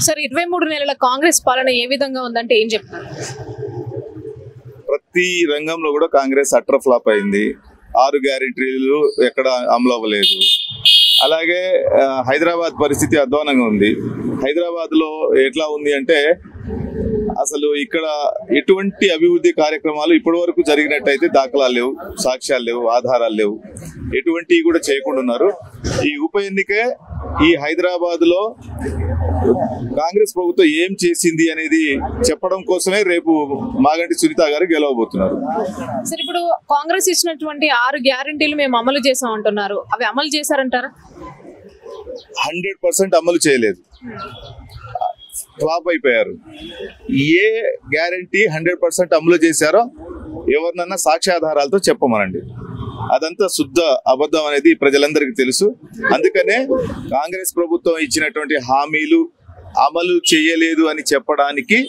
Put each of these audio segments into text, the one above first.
సరే 23 నెలల కాంగ్రెస్ పాలన ఏ విధంగా ఉందంటే ఏం చెప్తారు? ప్రతి రంగంలో కూడా కాంగ్రెస్ అట్టర్ ఫ్లాప్ అయింది. 6 గ్యారెంటీలు ఎక్కడ అమలు అవ్వలేదు. అలాగే హైదరాబాద్ పరిస్థితి అధ్వానంగా ఉంది. హైదరాబాద్ లో ఎట్లా ఉంది అంటే అసలు ఇక్కడ ఎటువంటి అభివృద్ధి కార్యక్రమాలు ఇప్పటి వరకు జరిగినట్టయితే దాఖలాలు లేవు, సాక్ష్యాలు లేవు, ఆధారాలు లేవు, ఎటువంటివి కూడా చేయకుండా ఉన్నారు. ఈ ఉప ఎన్నికే ఈ హైదరాబాద్ లో కాంగ్రెస్ ప్రభుత్వం ఏం చేసింది అనేది చెప్పడం కోసమే రేపు మాగంటి సునీత గారు గెలవబోతున్నారు. సరే, ఇప్పుడు కాంగ్రెస్ ఇచ్చినటువంటి 6 గ్యారెంటీలు మేము అమలు చేసాం అంటున్నారు, అవి అమలు చేశారంటారా? 100% అమలు చేయలేదు, ఫ్లాప్ అయిపోయారు. ఏ గ్యారంటీ 100% అమలు చేశారో ఎవరినన్నా సాక్ష్యాధారాలతో చెప్పమనండి. అదంతా శుద్ధ అబద్ధం అనేది ప్రజలందరికీ తెలుసు. అందుకనే కాంగ్రెస్ ప్రభుత్వం ఇచ్చినటువంటి హామీలు అమలు చేయలేదు అని చెప్పడానికి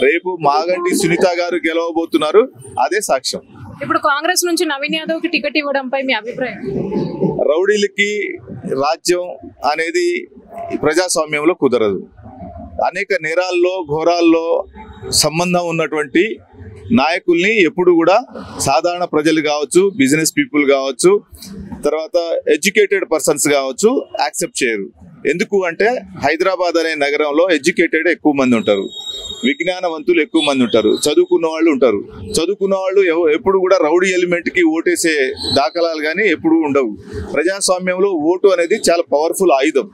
రేపు మాగంటి సునీత గారు గెలవబోతున్నారు. అదే సాక్ష్యం. ఇప్పుడు కాంగ్రెస్ నుంచి నవీన్ యాదవ్ కి టికెట్ ఇవ్వడంపై మీ అభిప్రాయం? రౌడీలకి రాజ్యం అనేది ప్రజాస్వామ్యంలో కుదరదు. అనేక నేరాల్లో ఘోరాల్లో సంబంధం ఉన్నటువంటి నాయకుల్ని ఎప్పుడు కూడా సాధారణ ప్రజలు కావచ్చు, బిజినెస్ పీపుల్ కావచ్చు, తర్వాత ఎడ్యుకేటెడ్ పర్సన్స్ కావచ్చు యాక్సెప్ట్ చేయరు. ఎందుకు అంటే హైదరాబాద్ అనే నగరంలో ఎడ్యుకేటెడ్ ఎక్కువ మంది ఉంటారు, విజ్ఞానవంతులు ఎక్కువ మంది ఉంటారు, చదువుకున్న వాళ్ళు ఉంటారు. చదువుకున్న వాళ్ళు ఎప్పుడు కూడా రౌడీ ఎలిమెంట్ కి ఓటేసే దాఖలాలు కానీ ఎప్పుడు ఉండవు. ప్రజాస్వామ్యంలో ఓటు అనేది చాలా పవర్ఫుల్ ఆయుధం.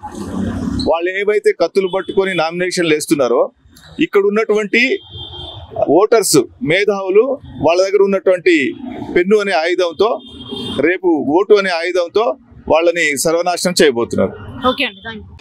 వాళ్ళు ఏవైతే కత్తులు పట్టుకొని నామినేషన్లు వేస్తున్నారో ఇక్కడ ఉన్నటువంటి ఓటర్స్ మేధావులు వాళ్ళ దగ్గర ఉన్నటువంటి పెన్ను అనే ఆయుధంతో రేపు ఓటు అనే ఆయుధంతో వాళ్ళని సర్వనాశనం చేయబోతున్నారు. ఓకే అండి, థాంక్యూ.